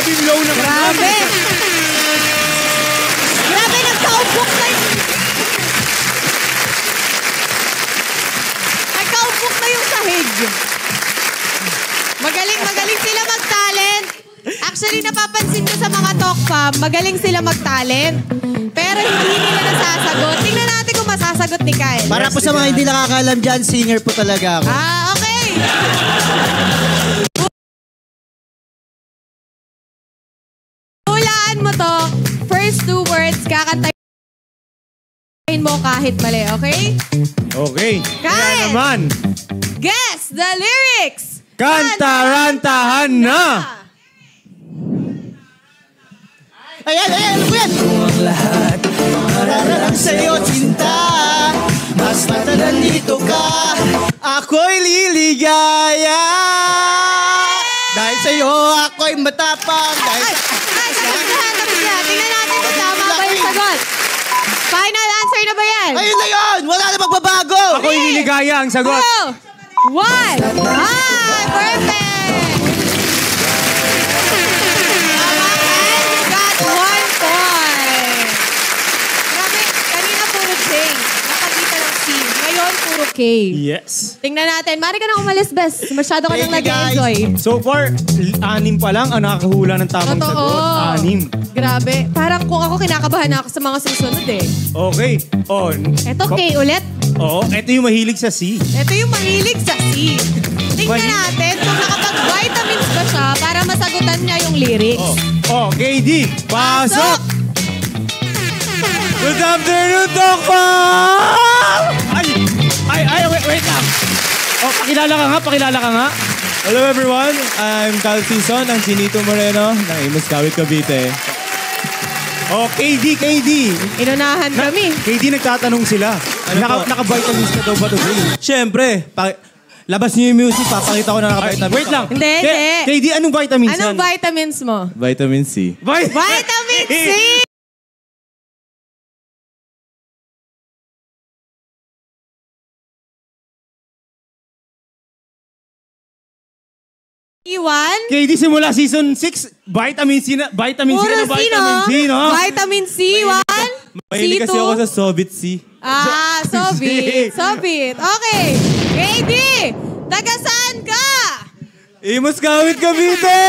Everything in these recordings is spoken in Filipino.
Grabe yung low naman. Grabe. Grabe, nagkaupok na yung... Nagkaupok na yung sahig. Magaling sila mag-talent. Actually, napapansin ko sa mga talk fam, magaling sila mag-talent. Pero hindi nila nasasagot. Tingnan natin kung masasagot ni Kyle. Para po sa mga hindi nakakaalam dyan, singer po talaga ako. Okay. Hulaan mo to. First 2 words, kakantayin mo kahit mali, okay? Okay. Kyle! Kaya naman. Guess the lyrics! Kantarantahan na! Ayan, ano po yan? Ang lahat, para lang sa'yo, sinta. Basta nandito ka, ako'y liligaya. Dahil sa'yo, ako'y matapang. Tingnan natin kung tama ba yung sagot. Final answer na ba yan? Ayun na yun! Wala na magbabago! Ako'y liligaya ang sagot. 2, 1. Hi! Perfect! And you got 1 point. Grabe, kanina puro J. Nakakita ng C. Ngayon, puro K. Yes. Tingnan natin. Mari ka na umalis, Bes. Masyado ka nang nag-enjoy. So far, 6 pa lang ang nakakahula ng tamang Totoo. sagot. 6. Grabe. Parang kung ako kinakabahan na ako sa mga susunod eh. Okay. Eto K ulit. Oo, ito yung mahilig sa C. Ito yung mahilig sa C. Tingnan natin kung nakapag-vitamins ba siya para masagutan niya yung lyrics. KD, pasok! Good afternoon, Dokwa! Wait lang. Pakilala ka nga. Hello everyone, I'm Cal Sison, ang Chinito Moreno ng Imus Kawit, Cavite. KD. Inunahan kami. KD, nagtatanong sila. Naka-vitamins ka daw ba to? Siyempre, labas niyo yung music, papakita ko na naka-vitamins. Wait lang. Hindi. KD, anong vitamins yan? Anong vitamins mo? Vitamin C. Vitamin C! Iwan? KD, simula season 6, vitamin C na vitamin Puro C, no? Vitamin C, Iwan? Mahilig kasi ako sa Sobit C. Sobit. Okay. KD, taga saan ka? Imus Kawit, Cavite!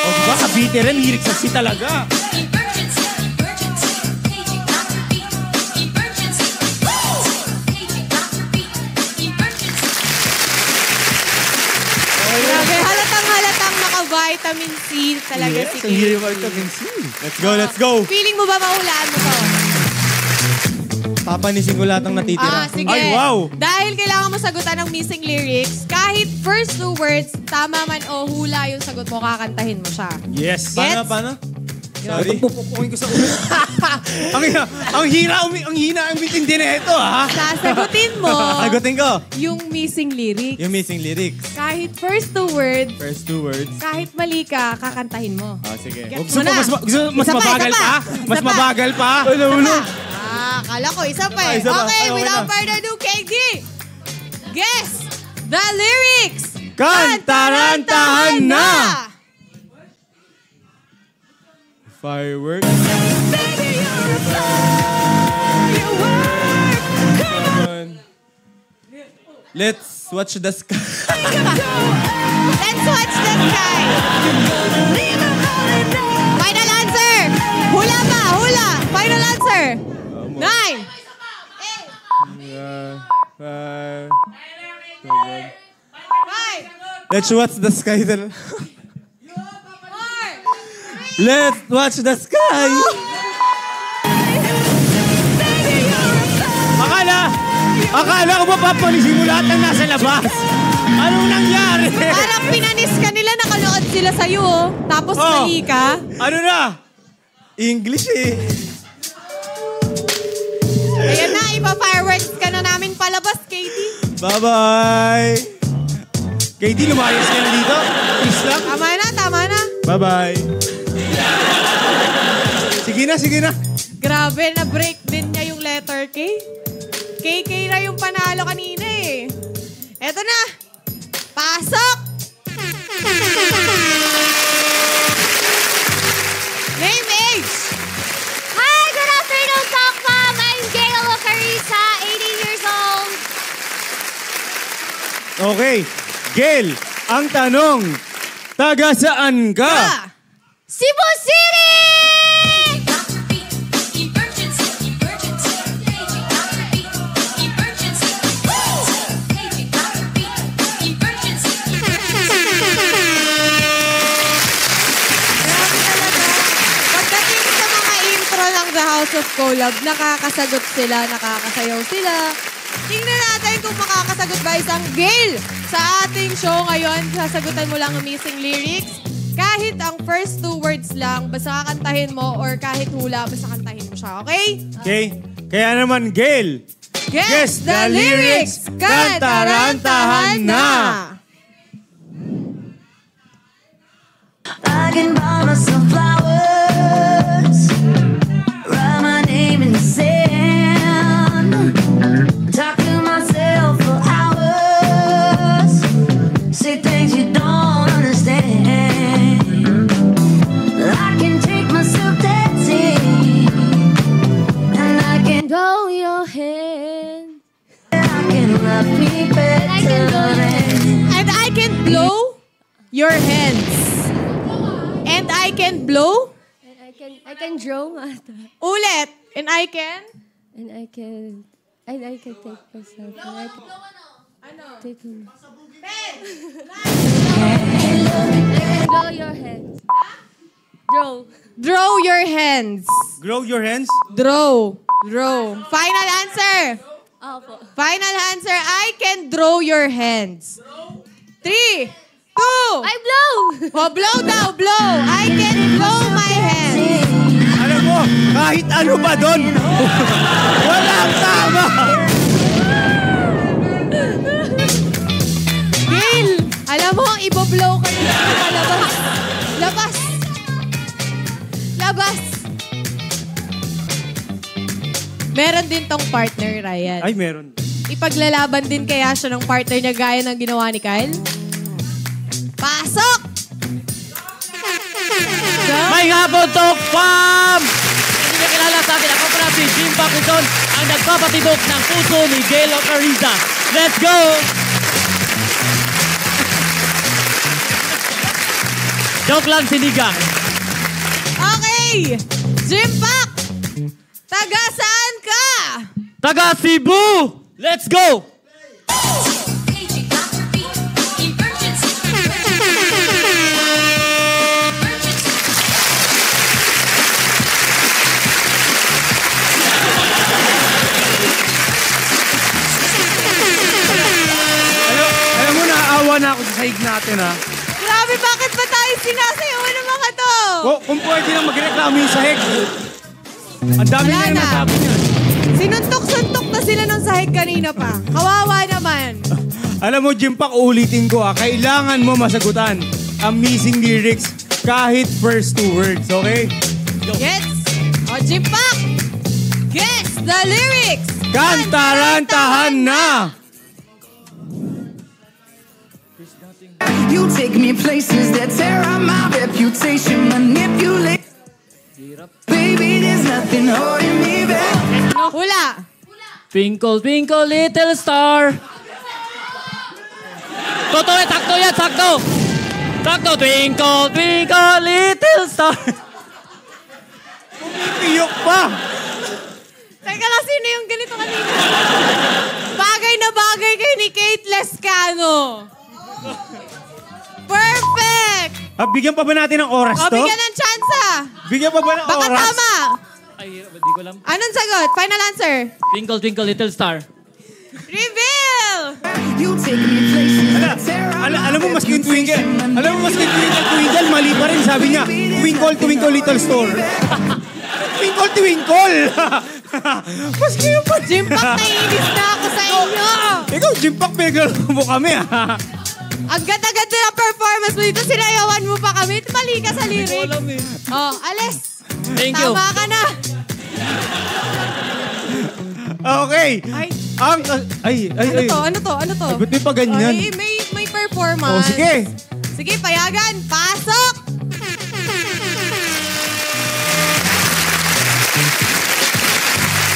Diba, Cavite rin, hilig sa C talaga. Grabe, halatang naka-vitamin C talaga si KD. Yes, vitamin C. Let's go! Feeling mo ba mahulaan mo to? Papanisin ko lahat ng natitira. Sige. Ay, wow! Dahil kailangan mo sagutan ng missing lyrics, kahit first 2 words, tama man o hula yung sagot mo, kakantahin mo siya. Yes. Gets? Paano? Sorry. Pupukuhin ko sa ulo. ang hina ang bitindi na ito, ha? Sasagutin mo Sagutin ko. yung missing lyrics. Yung missing lyrics. Kahit first 2 words, First 2 words. kahit mali ka, kakantahin mo. Sige. Gets Gusto mo na. mas Isa pa, mabagal isa pa. pa? Mas Isa pa. mabagal pa? Isa pa. Kala ko, isa pa eh. Isa pa. Okay, Ay, okay without na. further ado, KD, guess the lyrics. Kantarantahan na! Fireworks. Let's watch the sky. Let's watch the sky. Final answer. Hula pa, hula. Final answer. 9. Five. 5. Let's watch the sky. 4. Let's watch the sky. Akala ko mapapalisin mo lahat ng nasa labas. Anong nangyari? Parang pinanis ka nila, nakalood sila sa'yo. Tapos mali ka. Ano na? English eh. Ayan na, ipa-fireworks ka na namin palabas, Katie. Bye-bye. KD, lumayas ka na dito. Please lang. Tama na. Bye-bye. Sige na. Grabe, na-break din niya yung letter K. KK na yung panalo kanina eh. Eto na. Pasok! Okay. Gail, ang tanong, taga saan ka? Cebu City! The House of Collab, nakakasagot sila, nakakasayaw sila. Tingnan natin kung makakasagot ba isang Gail sa ating show ngayon. Sasagutan mo lang ang missing lyrics. Kahit ang first 2 words lang, basta kakantahin mo or kahit hula, basta kantahin mo siya, okay? Okay. Kaya naman, Gail, Guess the lyrics! Kantarantahan na! I can buy myself flowers, write my name in the sand, talk to myself for hours, say things you don't understand. I can take myself dancing, and I can blow your hand. I can love me better And I can blow your hands. And I can blow? I can draw. Ulit. And I can? And I can take myself. And I can take him. Draw your hands. Draw. Draw your hands. grow your hands. Draw. Draw. Final answer. Opo. Final answer. I can draw your hands. 3, 2. I blow! Oh, blow daw, blow. I can blow my hands. Alam mo, kahit ano ba doon, walang tama. Gail, alam mo, ang iboblow ka nila sa labas. Labas. Labas. Meron din tong partner, Ryan. Ay, meron. Ipaglalaban din kaya siya ng partner niya gaya ng ginawa ni Kyle? Pasok! May hapon, Tok Fam! Hindi na kilala sa atin. Ako pala si Jim Pakison, ang nagpapatibok ng puso ni Gail Ocariza. Let's go! Joke lang, sinigang. Okay! Jim Pak! Taga saan ka? Taga Cebu! Let's go! Alam mo, naawa na ako sa sahig natin, ha? Grabe, bakit ba tayo sinasayawan ng mga to? Kung pwede lang magreklamo yung sahig. Ang dami Wala na yung na. nasabi niya. Sinuntok-suntok na sila ng sahig kanina pa. Kawawa naman. Alam mo, Jim Pak, uulitin ko, kailangan mo masagutan ang missing lyrics kahit first 2 words, okay? Gets? O, Jim Pak! Guess the lyrics! Kantarantahan na! You take me places that tear up my reputation, manipulate. Baby, there's nothing holding me back. Hula! Twinkle, twinkle, little star. Totoo yan, sakto yan, sakto. Sakto, twinkle, twinkle, little star. Iyok pa! Teka lang, sino yung ganito kanina? Bagay na bagay kay ni Kate Lescano. Perfect! Bigyan pa ba natin ng oras O, to? bigyan ng chance ah. Bigyan pa ba ng Baka oras? tama. Ay, hindi ko alam. Anong sagot? Final answer. Twinkle, twinkle, little star. Reveal! You take me places that tear up Alam mo, maski yung twinkle, twinkle, mali pa rin. Sabi niya, twinkle, twinkle, little star. Twinkle, twinkle! Maski yung pa. Jimpak, naiinis na ako sa inyo. Ikaw, Jimpak, pegal mo kami, ha? Ang ganda-ganda ng performance mo dito. Sinayawan mo pa kami. Mali ka sa lyrics. Oh, alis. Thank you. Tama ka na. Okay. Ano to? Ba't may pa ganyan? Ay, may performance. Oh, sige. Sige, payagan. Pasok!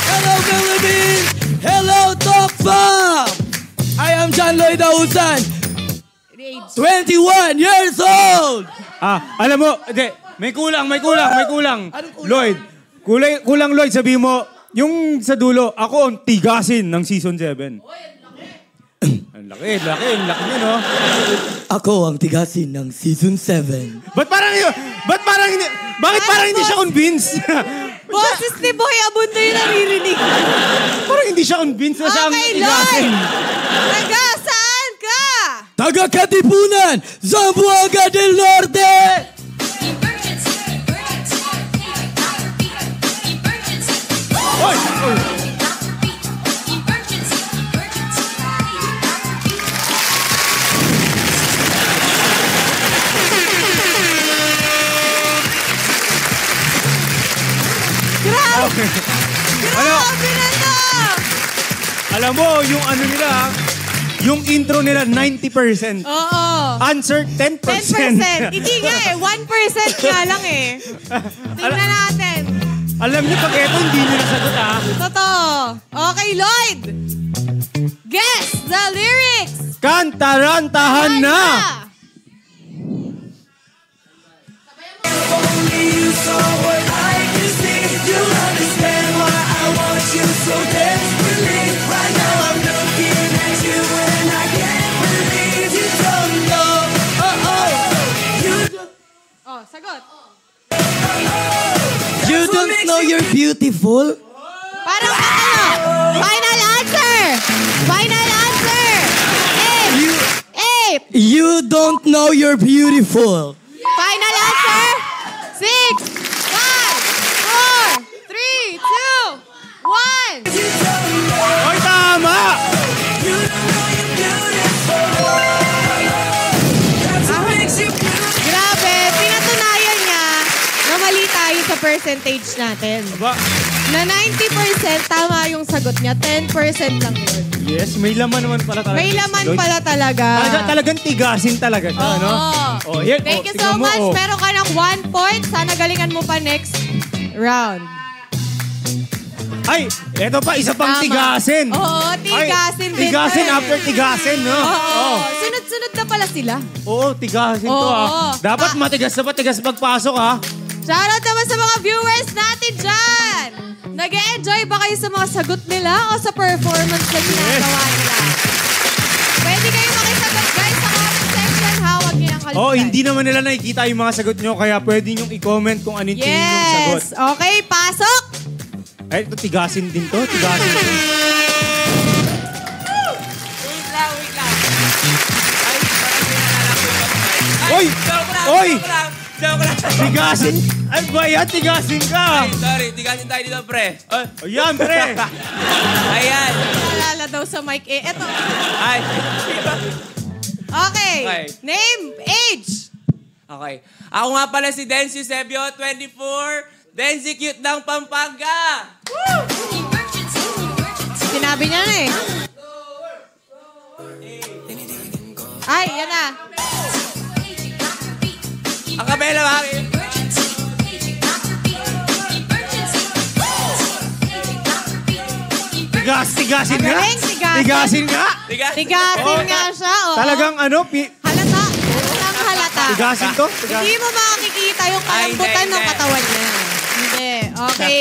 Hello, Philippines! Hello, Tok Fam! I am John Lloyd 21 years old! Alam mo, may kulang. Lloyd, kulang Lloyd, sabi mo, yung sa dulo, ako ang tigasin ng season 7. Ang laki niya, no? Ako ang tigasin ng season 7. Bakit parang hindi siya convinced? Boses ni Boy Abunda yung naririnig. Parang hindi siya convinced na siya ang Okay, tigasin. Lloyd! Taga, saan ka? Taga Katipunan, Zamboanga del Norte! Oy! Grabe! Grabe na to! Alam mo, yung ano nila, yung intro nila, 90%. Oo. Answer, 10%. 10%. Hindi nga eh. 1% nga lang eh. Tingnan natin. Alam niyo, pag eto, hindi nyo nasagot, Totoo. Okay, Lloyd. Guess the lyrics. Kantarantahan na! Oh, sagot. You don't know you're beautiful? Parang ano? Final answer! Final answer! Eight! You don't know you're beautiful. Final answer? 6, 5, 4, 3, 2, 1. Oy, tama! Grabe, pinatunayan niya na mali tayo sa percentage natin. Aba, Na 90% tama yung sagot niya, 10% lang yun. yes, may laman naman pala talaga. May laman Lloyd. pala talaga. Talagang tigasin talaga siya, Oo. no? Oh, yan, Thank you so tingnan mo, much. oh. Meron ka ng 1 point. Sana galingan mo pa next round. Ay, eto pa, isa pang Tama. tigasin. Oo, tigasin din. Tigasin to eh. after tigasin, no? Oo. Sunod-sunod na pala sila. Oo, tigasin to, Oo. Dapat matigas na matigas pagpasok, Shoutout naman sa mga viewers natin dyan. Nag-e-enjoy ba kayo sa mga sagot nila o sa performance na ginagawa nila? Pwede kayo makisagot guys sa comment section ha. Huwag niyo nang kalimutan. Oh, hindi naman nila nakikita yung mga sagot nyo, kaya pwede nyo i-comment kung anong tingin yung sagot. Yes. Okay, pasok. Ay, ito, tigasin din to. Tigasin to. Wait lang. Ay, parang may nalala ko. Oy! Oy! Joke lang. Tigasin! Ay, ba yan? Tigasin ka! Ay, sorry. Tigasin tayo dito, pre. Ayan, pre! Ayan. Naalala daw sa mic eh. Eto. Ay. Okay. Okay. Name, age. Okay. Ako nga pala si Denz Eusebio, 24. Denzi cute ng Pampanga. Sinabi niya na eh. Ay, yan na. Ang kabela, bakit? Tigasin nga! Magaling, tigasin. Tigasin nga! Tigasin nga siya. Oo. Talagang ano, Halata. Walang halata. tigasin to? Hindi mo makikita yung kalambutan ng katawan niya. Hindi. Okay.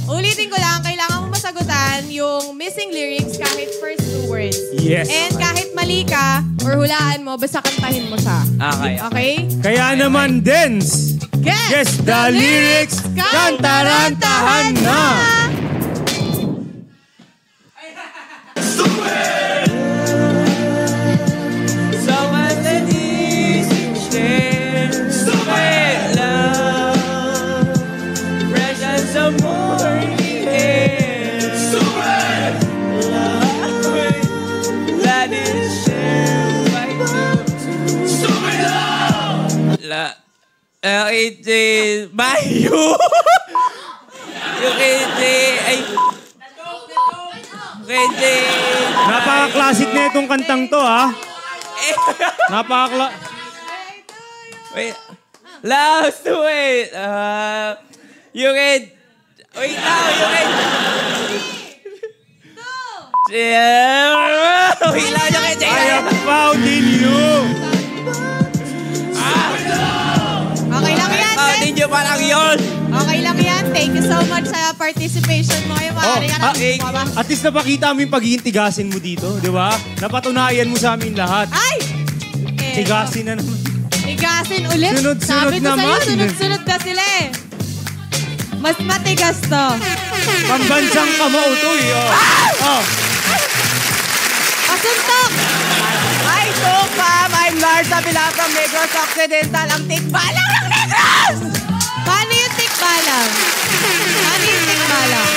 Ulitin ko lang, kailangan mo masagutan yung missing lyrics kahit first 2 words. Yes. And kahit mali ka or hulaan mo, basta kantahin mo siya. Okay. Okay? Kaya naman, Denz! Guess the lyrics! Kantarantahan na! Someone that is share sweet love, fresh as the morning air. Sweet love, that is shared by two. Sweet love. Mayo. Yung ay. Napaka-classic na itong kantang to, Napaka-classic. Wait. Last wait. You can... Wait now, you can... Wait lang, you can... pa lang yun. Okay lang yan. Thank you so much sa participation mo. Yung maaari ka na bumaba. At least napakita mo yung pagiging tigasin mo dito, di ba? Napatunayan mo sa amin lahat. Ay! Tigasin na naman. Tigasin ulit. Sunod-sunod Sabi ko naman. sa'yo, sunod-sunod ka sila eh. Mas matigas to. Pambansang kamao to eh. Oh. Pasuntok! Hi, Tokpam! I'm Larsa Pilar from Negros Occidental. Ang tikbalang ng Negros! Paano yung tikbalang? Paano yung tikbalang?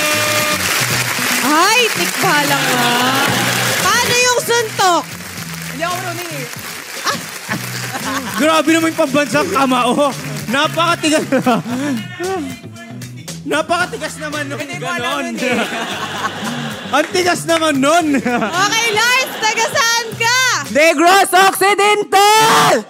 Ay, tikbalang nga. Paano yung suntok? Hindi ako marunong eh. Grabe naman yung pambansang kamao. Napakatigas na. Napakatigas naman nun. Ganon. Ang tigas naman nun. Okay, Lars, taga saan ka? Negros Occidental!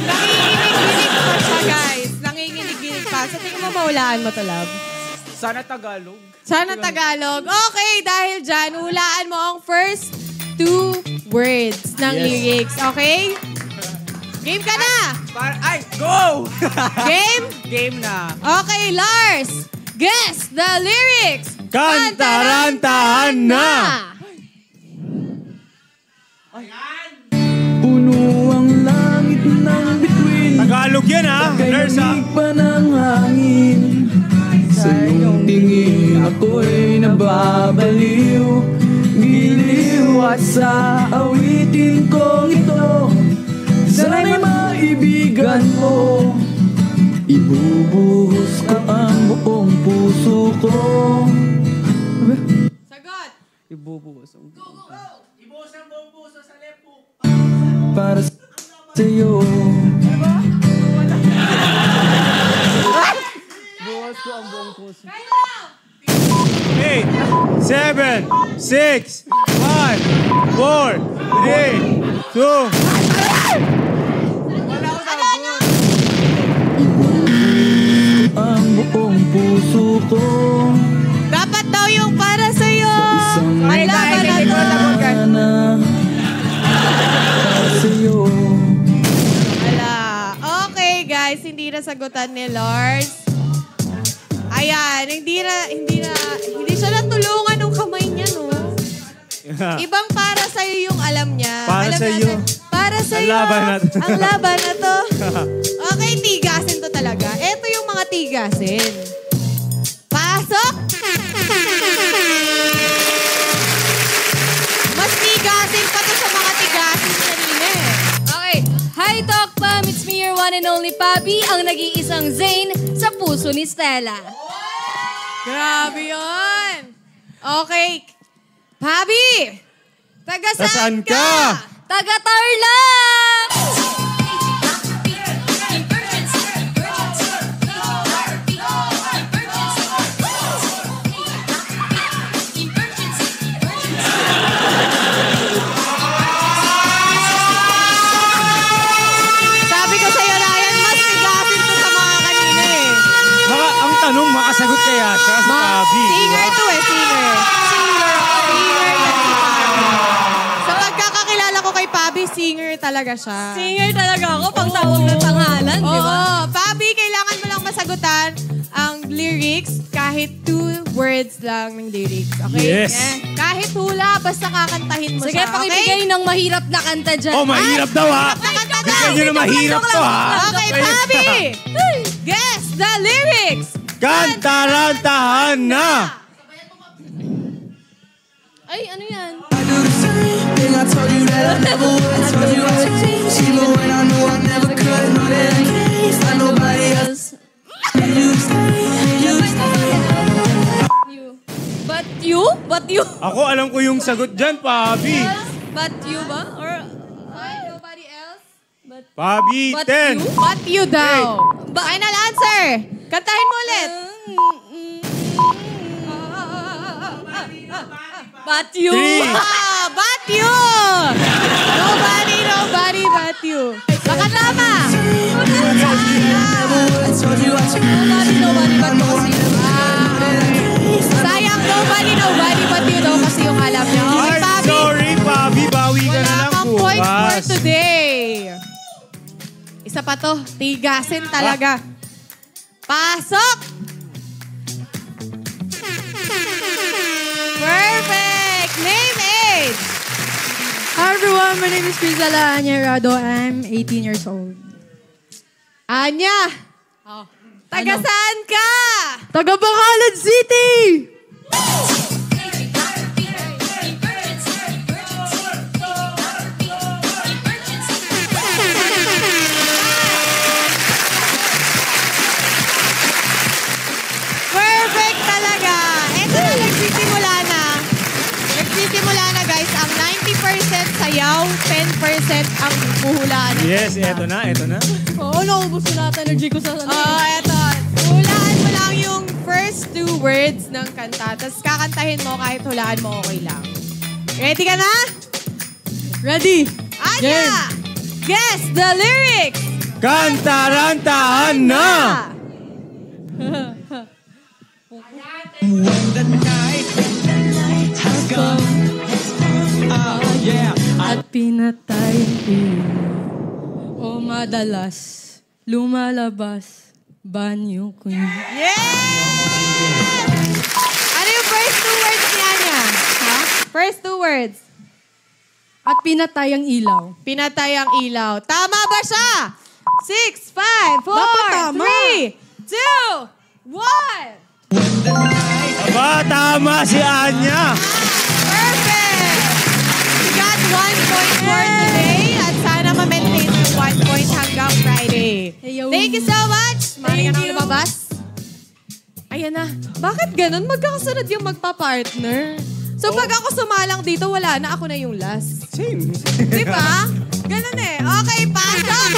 Nanginginig-ginig pa siya, guys. Nanginginig-ginig pa. Sa tingin mo, maulaan mo to, love? Sana Tagalog. Sana Tagalog. Okay, dahil dyan, hulaan mo ang first 2 words ng lyrics. Okay? Game ka na! Ay, go! Game? Game na. Okay, Lars. Guess the lyrics. Kantarantahan na! Puno ang langit ng bituin. Tagalog yan ha, nurse ha. Kailamig pa ng hangin. Sa iyong tingin ako'y nababaliw. Giliw at sa awitin kong ito, sana'y maibigan mo. Ibubuhos ko ang buong puso ko. Sagot. Ibubuhos ang Para sa'yo. buhos ko ang buong puso. 8, 7, 6, 5, 4, 3, 2. Ang buong puso ko. Dapat daw yung para sa'yo. Ay, laban na to. Para sa'yo. Wala. Okay, guys. Hindi na sagutan ni Lars. Ayan. Hindi siya natulungan ng kamay niya, no? Ibang para sa'yo yung alam niya. Para alam sa'yo. natin. Para sa'yo. Ang laban na to. Ang laban na to. Okay, tigasin to talaga. Ito yung mga tigasin. Pasok! Mas tigasin pa to sa mga tigasin kanina eh. Okay. Hi, Tokpam! It's me, your one and only Pabi, ang nag-iisang Zane sa puso ni Stella. Grabe yun. Okay. Pabi! Taga saan ka? Taga-Tarlac! Sabi ko sa'yo, Ryan, mas tigasin to sa mga kanina eh. Baka ang tanong, makasagot kaya siya sa Pabi. Singer to eh, singer. Singer yan si Pabi. Sa pagkakakilala ko kay Pabi, singer talaga siya. Singer talaga ako, pang tawag na pangalan, di ba? Oo. Pabi, kailangan mo lang masagutan ang lyrics kahit 2 words lang ng lyrics. Okay? Yes. Kahit hula, basta kakantahin mo Sige, siya. Okay? pakibigay ng mahirap na kanta dyan. Oh, mahirap daw ha. Bigyan nyo na mahirap to ha. Okay, Pabi! Guess the lyrics! Kantarantahan na! Ay, ano yan? I do the same thing I told you that I never would. I told you I would change, even when I knew I never could. Know that I can't find nobody else. You stay. But you? But you? Ako alam ko yung sagot dyan, Pabi. But you ba? Or nobody else? Pabi, But 10. you? But you daw. Final answer. Kantahin mo ulit. But you? 3. But you. Nobody but you. Baka tama. Nobody but you. Sayang nobody but you daw kasi yung pa to. Tigasin talaga. Pasok! Perfect! Name age! Hi everyone, my name is Crisala Anyarado. I'm 18 years old. Anya! Taga saan ka? Taga Bacolod City! Perfect talaga! Ito na, nagsisimula na. Nagsisimula na guys, ang 90% sayaw, 10% ang puhulaan. Yes, eto na. Oo, naubos na lahat energy ko sa Eto. Hulaan mo lang yung first 2 words ng kanta, tapos kakantahin mo kahit hulaan mo okay lang. Ready ka na? Ready? Anya! Guess the lyrics! Kantarantahan na! At pinatay o madalas lumalabas banyo ko. Yes! Ano yung first 2 words niya niya? Ha? First 2 words. At pinatay ang ilaw. Pinatay ang ilaw. Tama ba siya? 6, 5, 4, Dapat tama. 3, 2, 1. Aba, tama si Anya! Perfect! You got 1 point for today at sana ma-maintain yung 1 point hanggang Friday. Heyo. Thank you so much! Mari ka Thank nang you. lumabas. Ayan na. Bakit ganun? Magkakasunod yung magpa-partner. So pag ako sumalang dito, wala na. Ako na yung last. Same. Di ba? Ganun eh. Okay, pasok!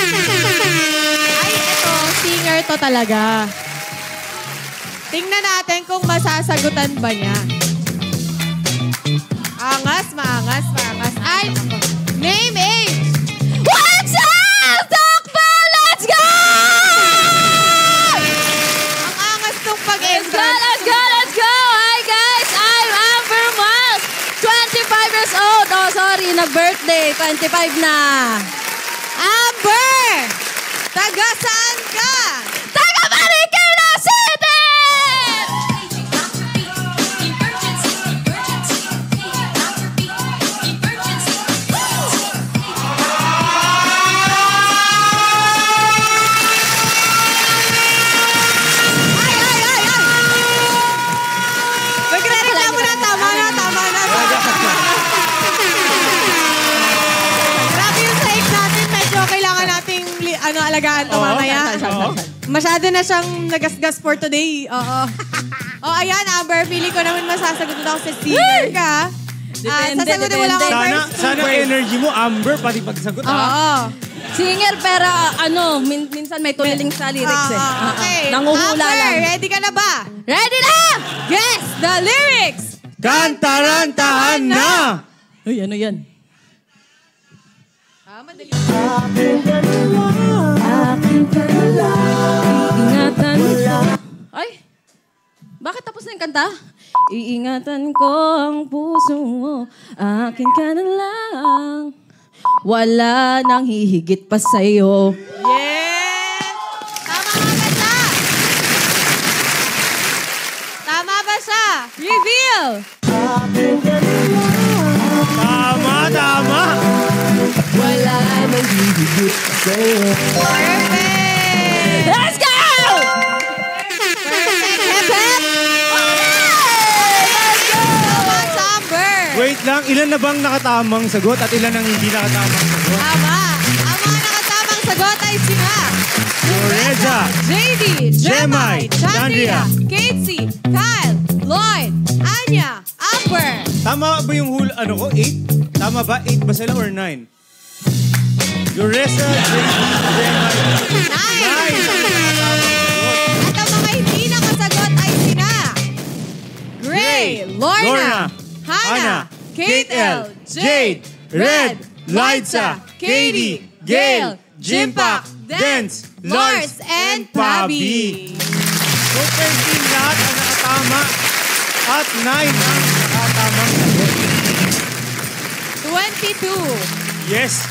Ay, eto. Singer to talaga. Tingnan natin kung masasagutan ba niya. Angas, maangas, maangas. Ay, name age. What's up, Dokpa? Let's go! Ang angas tong pag-entrance. Let's go! Hi guys! I'm Amber Miles, 25 years old. Oh, sorry, nag-birthday. 25 na. Amber! Taga saan ka? Taga Marikina City! Nagre-reklamo na. Tama na. Grabe yung sahig natin. Medyo kailangan nating alagaan to mamaya. Masyado na siyang nagasgas for today. Oo. Ayan, Amber. Pili ko naman masasagot ako sa singer ka. Sasagutin mo lang ang first 2 Sana words. energy mo, Amber, pati pagsagot ha. Oo. Singer pero minsan may tuliling sa lyrics eh. Okay. Nanguhula Amber, lang. ready ka na ba? Ready na! Guess the lyrics! Kantarantahan na! Uy, ano yan? Madali. Ingatan ko. Ay, bakit tapos na yung kanta? Iingatan ko ang puso mo, akin ka na lang. Wala nang hihigit pa sa'yo. Yes! Tama ba siya? Reveal! Tama! Wala nang hihigit pa sa'yo. Perfect! Let's go! Perfect! Hep, hep! Let's go! Much, Amber! Wait lang, ilan na bang nakatamang sagot at ilan ang hindi nakatamang sagot? Tama! Ang mga nakatamang sagot ay sina Reza, JD, Jemai, Chandria, Casey, Kyle, Lloyd, Anya, Amber. Tama ba yung hula, 8? Tama ba? 8 ba sila or 9? Reza, JD, Jemai. 9! At ang mga hindi nakasagot ay sina Gray, Lorna, Hannah, Kate L, Jade, Red, Liza, Katie, Gail, Jimpak, Dance, Lars, and Pabi. Super team lahat ang nakatama at 9 ang nakatamang sagot. 22. Yes.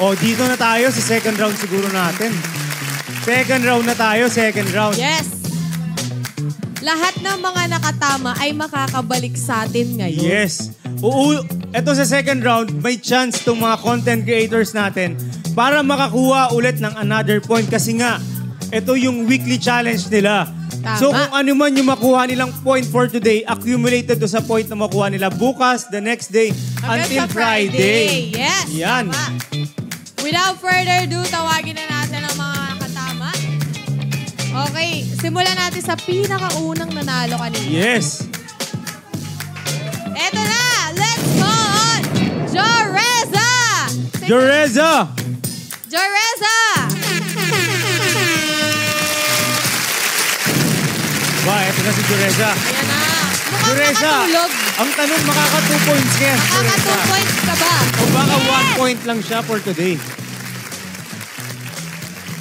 O, dito na tayo sa second round siguro natin. Second round na tayo, second round. Yes. Lahat ng mga nakatama ay makakabalik sa atin ngayon. Yes. Ito sa second round, may chance itong mga content creators natin para makakuha ulit ng another point kasi nga, ito yung weekly challenge nila. Tama. So kung ano man yung makuha nilang point for today, accumulated to sa point na makuha nila bukas, the next day, until sa Friday. Yes. Yan. Tama. Without further ado, tawagin na natin ang mga nakatama. Okay, simulan natin sa pinakaunang nanalo kanina. Yes. Eto na! Let's go on! Joreza! Joreza! Joreza! Ba, eto na si Joreza. Ayan na. Mukhang Joreza, makatulog. ang tanong makaka 2 points kaya. Makaka 2 points ka ba? O baka 1 point lang siya for today.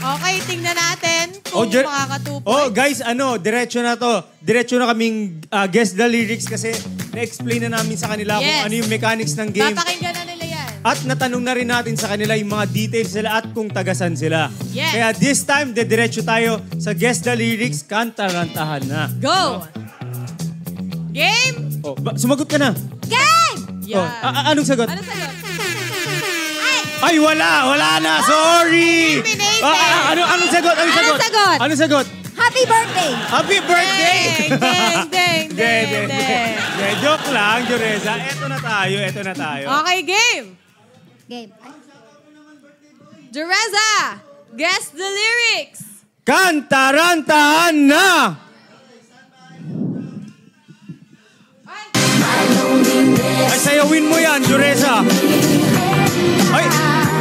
Okay, tingnan natin kung makaka 2 points. Oh, guys, diretso na to. Diretso na kaming guess the lyrics kasi na-explain na namin sa kanila kung ano yung mechanics ng game. Papakinggan na nila yan. At natanong na rin natin sa kanila yung mga details nila at kung tagasan sila. Yes. Kaya this time, diretso tayo sa guess the lyrics, kanta-rantahan na. Go! Game? Oh, sumagot ka na. Game! Oh, anong sagot? Anong sagot? Ay, wala na. Sorry. Anong sagot? Anong sagot? Anong sagot? Happy birthday! Happy birthday! Ding. Joke lang, Joreza. Eto na tayo. Okay, game. Game. Joreza, guess the lyrics. Kanta-rantahan na! Ay, sayawin mo yan, Joreza. Ay!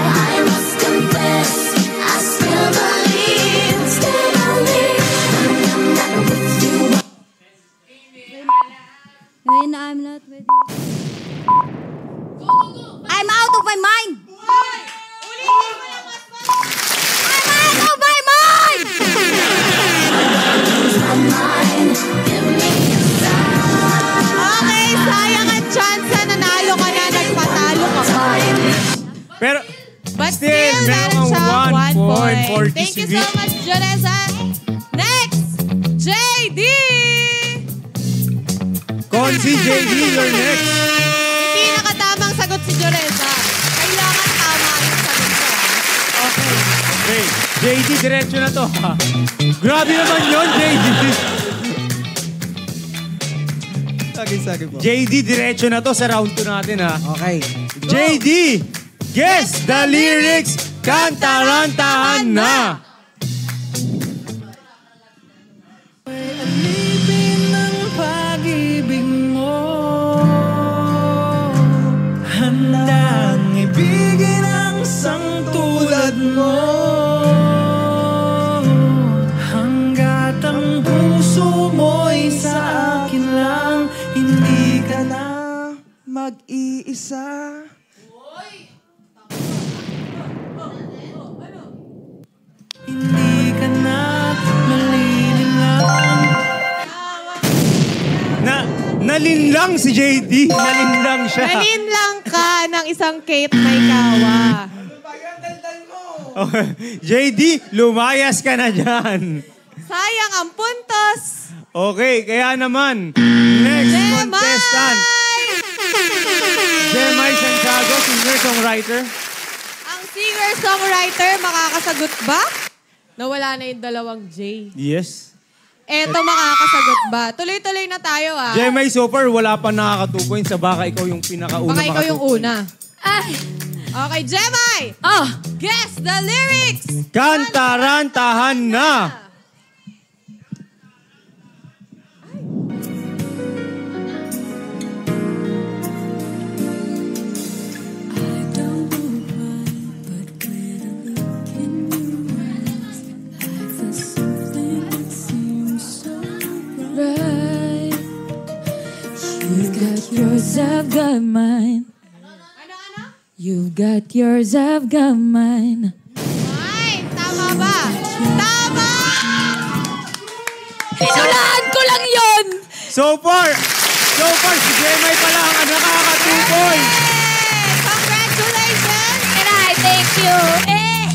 I must confess, I still believe I'm not with you. When I'm not with you. I'm out of my mind! I'm out of my mind! Okay, sayang ang chance na nanalo ka na, nagpatalo ka pa. Pero, But still, meron siya 1 point. for Thank you this so week. much, Joreza. Next, JD! Consi JD, you're next. Hindi nakatamang sagot si Joreza. Kailangan tama yung sagot ko. Okay. Okay, JD, diretso na to. Ha? Grabe naman yun, JD. Saging po. JD, diretso na to sa round 2 natin, ha? Okay. JD, guess the lyrics, kanta-rantahan na. Alipin ng pag-ibig mo, handang ibigin ang isang tulad mo. Hanggat ang puso mo'y sa akin lang, hindi ka na mag-iisa. Hindi ka na malililang. Nalinlang si JD. Nalinlang siya. Nalinlang ka ng isang Kate May Kawa. Okay. JD, lumayas ka na dyan. Sayang ang puntos. Okay, kaya naman, next contestant. Jemay Santiago, singer-songwriter. Ang singer-songwriter, makakasagot ba? Nawala na yung dalawang J. Yes. Eto, makakasagot ba? Tuloy-tuloy na tayo, ah. Jemay, so far, wala pa nakaka 2 points. Baka ikaw yung pinakauna. Baka ikaw yung una. Ay! Okay, Jemay! Guess the lyrics! Kanta-rantahan na! Yours, I've got mine. Ano? You've got yours, I've got mine. Ay, tama ba? Tama! Hinulaan ko lang yun! So far, si Jemay pala ang nakaka 2 points. Hey! Congratulations! And I thank you. Eh!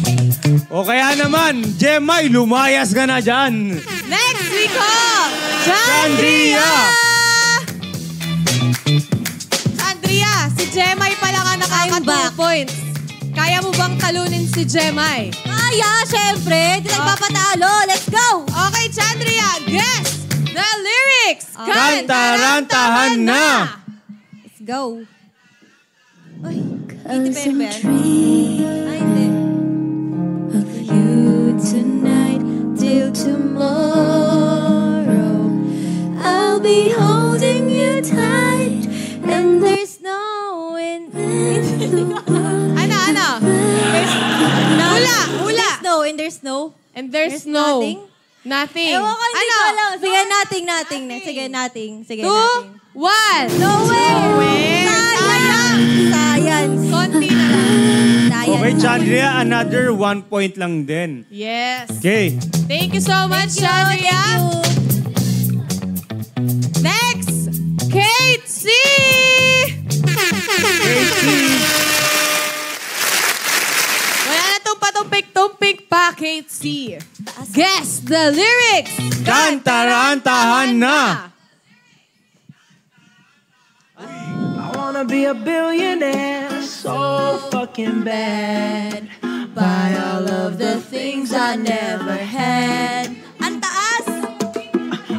O kaya naman, Jemay, lumayas ka na dyan. Next we call Chandria! Chandria, si Jemay pala nga nakaka-2 points. Kaya mo bang talunin si Jemay? Kaya, syempre. Di nagpapatalo. Let's go! Okay, Chandria, guess the lyrics! Kantarantahan na! Let's go. Ay, hindi pa yan ba yan? Ay, hindi. Of you tonight till tomorrow I'll be holding you tight and there's no end. Ano? Hula! There's no. And there's no. Nothing. Ewan ko, hindi ko alam. Sige, nating. Sige, 2, 1. No way! Science. Konti na lang. Okay, Chandria, another 1 point lang din. Yes. Okay. Thank you so much, Chandria. Next, Kate C! Wala na itong patumpik-tumpik pa, Kate C. Guess the lyrics! Kantarantahan na! I wanna be a billionaire, so fucking bad. Buy all of the things I never had. Ang taas!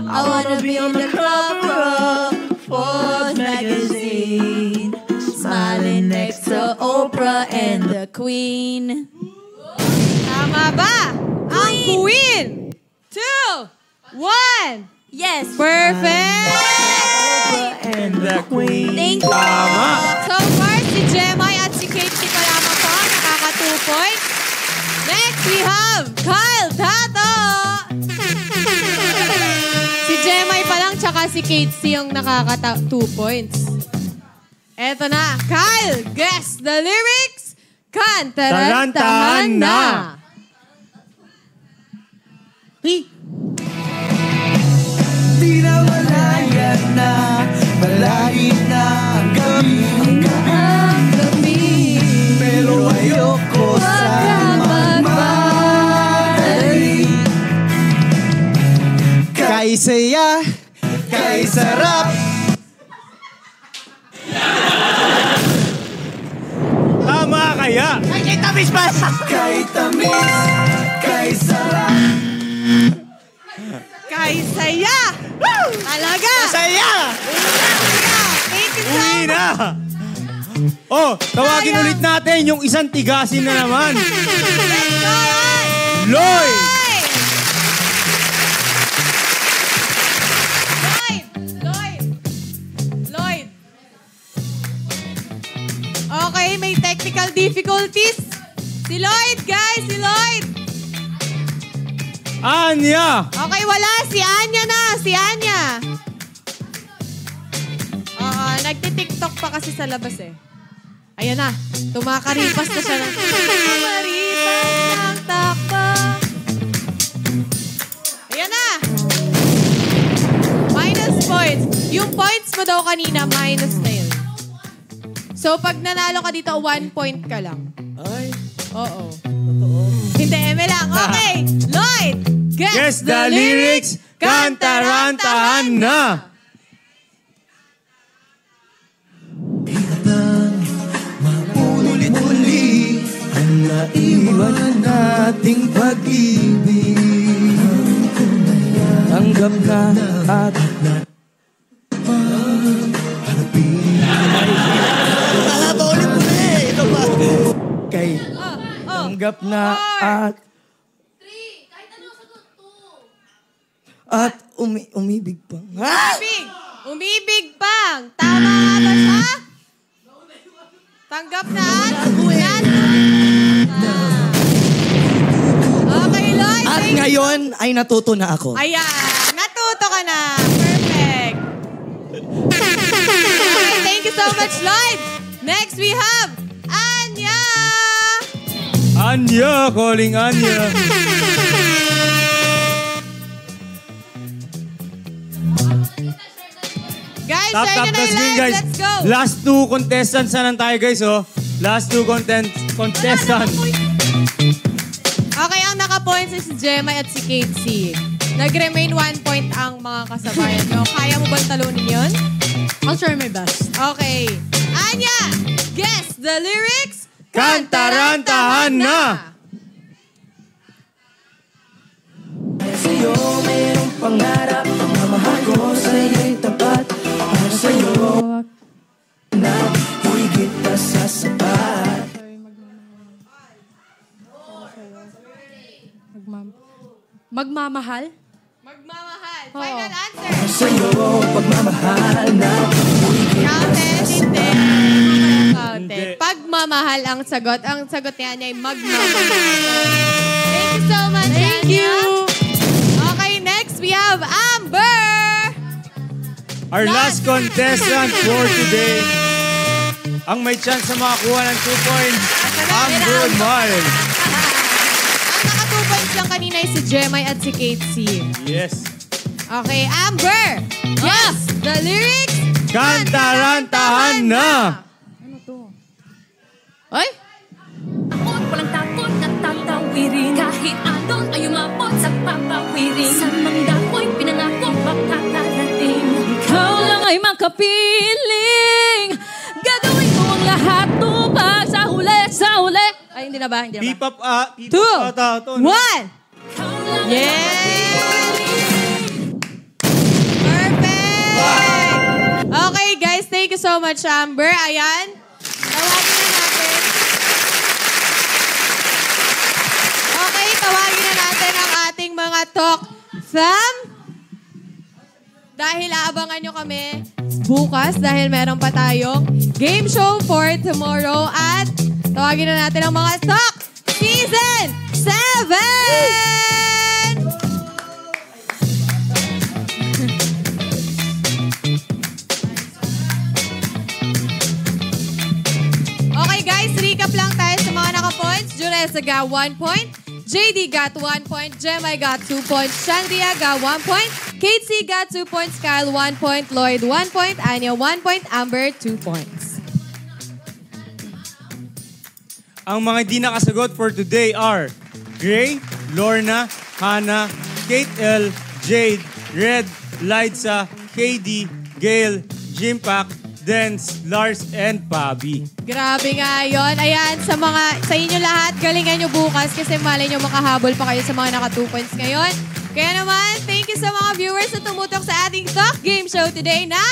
I wanna be on the cover of Forbes magazine, smiling next to Oprah and the Queen. Tama ba? Ang Queen! 2, 1. Yes! Perfect! And the Queen. Thank you! Tama! So far, si Jemay at si Kate C pa lamang po, nakaka-2 points. Next, we have Kyle Tato! Si Jemay pa lang, tsaka si Kate C yung nakaka-2 points. Eto na, Kyle, guess the lyrics. Kantarantahan na! Di na malayan na, malayo na ang gabi. Pero ayoko sana magmadali. Kay saya, kay sarap. Tama kaya? Kay tamis pa! Kay tamis, kay sarap. Kay saya! Talaga! Saya! Thank you so Uwi much! na! Oh, tawagin Sayang. ulit natin yung isang tigasin na naman. Let's go! Lloyd! Lloyd! Okay, may technical difficulties. Si Lloyd, guys! Si Lloyd! Anya! Okay, wala. Si Anya na. Si Anya. Nagti-tiktok pa kasi sa labas eh. Ayan na. Tumakaripas na siya ng... Tumaripas ng takpa. Ayan na. Minus points. Yung points mo daw kanina, minus na yun. So, pag nanalo ka dito, 1 point ka lang. Ay, Oo. Hindi, eme lang. Okay. Lloyd, Guess the lyrics. Kantarantahan na! ulit-uli ang naiwan nating pag-ibig. Tanggap na at kay tanggap na at umibig pa. Umibig pang. Tama nga ba siya? Tanggap na. Okay, Lloyd. At ngayon ay natuto na ako. Ayan. Natuto ka na. Perfect. Okay, thank you so much, Lloyd. Next, we have Anya. Anya, calling Anya. Guys, Tap, share tap nyo na the yung screen, live. guys. Let's go. Last 2 contestants na lang tayo, guys, oh. Last 2 contestants. points si Gemma at si Kate C. Nag-remain 1 point ang mga kasabayan nyo. Kaya mo bang talunin yun? I'll try my best. Okay. Anya, guess the lyrics. Kantarantahan na! Sa'yo mayroong pangarap, mamahal ko sa'yo'y tapat. Para sa'yo na higit pa sa sapat. Magmamahal? Magmamahal. Final answer. Para sa'yo pagmamahal na higit pa Counted, sa hindi. sapat. Counted. Pagmamahal ang sagot. Ang sagot niya ay magmamahal. Thank you so much, Thank Anya. you. Okay, next we have Amber. Our last contestant for today. Ang may chance na makakuha ng 2 points, Amber Mal. Ang naka 2 points lang kanina ay si Gemma at si Kate C. Yes. Okay, Amber. Yes, the lyrics. Kantarantahan na! Ay? Walang takot at tatawirin. Kahit anong ay umabot sa papawirin. Sa mangdako'y pinangako makakarating. Ikaw lang ay makapiling. Gagawin ko ang lahat tupag sa huli, sa huli. Ay, hindi na ba? Hindi na ba? P-pop, 2, ata ito. 1. Yes! Perfect! Okay, guys. Thank you so much, Amber. Ayan. Tawagin na natin. Okay, tawagin na natin ang ating mga talk fam. Dahil aabangan nyo kami bukas dahil meron pa tayong game show for tomorrow at tawagin na natin ang mga talk Season 7! Okay guys, recap lang tayo sa mga naka-points. Juresa got 1 point. JD got 1 point. Gemma got 2 points. Shangria got 1 point. Kate C got 2 points. Kyle 1 point. Lloyd 1 point. Anya 1 point. Amber 2 points. Ang mga di nakasagot for today are Gray, Lorna, Hannah, Kate L, Jade, Red, Liza, KD, Gail, Jimpac, Dance, Lars, and Pabi. Grabe nga yun. Ayan, sa inyo lahat, galingan nyo bukas kasi malay nyo makahabol pa kayo sa mga naka 2 points ngayon. Kaya naman, thank you sa mga viewers na tumutok sa ating talk game show today na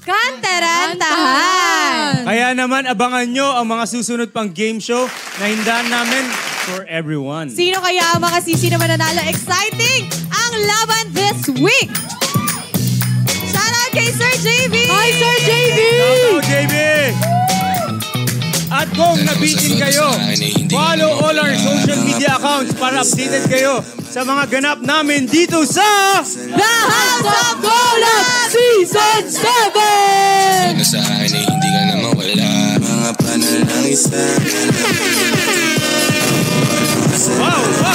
Kantarantahan! Kaya naman, abangan nyo ang mga susunod pang game show na hindahan namin for everyone. Sino kaya ang makasisi na mananalo? Exciting ang laban this week! Shoutout kay Sir JV! Hi, Sir JV! Shoutout, JV! At kung nabitin kayo, follow all our social media accounts para updated kayo sa mga ganap namin dito sa The House of Golub Season 7! Sana sa akin ay hindi ka na mawala. Mga panalangin sa Wow!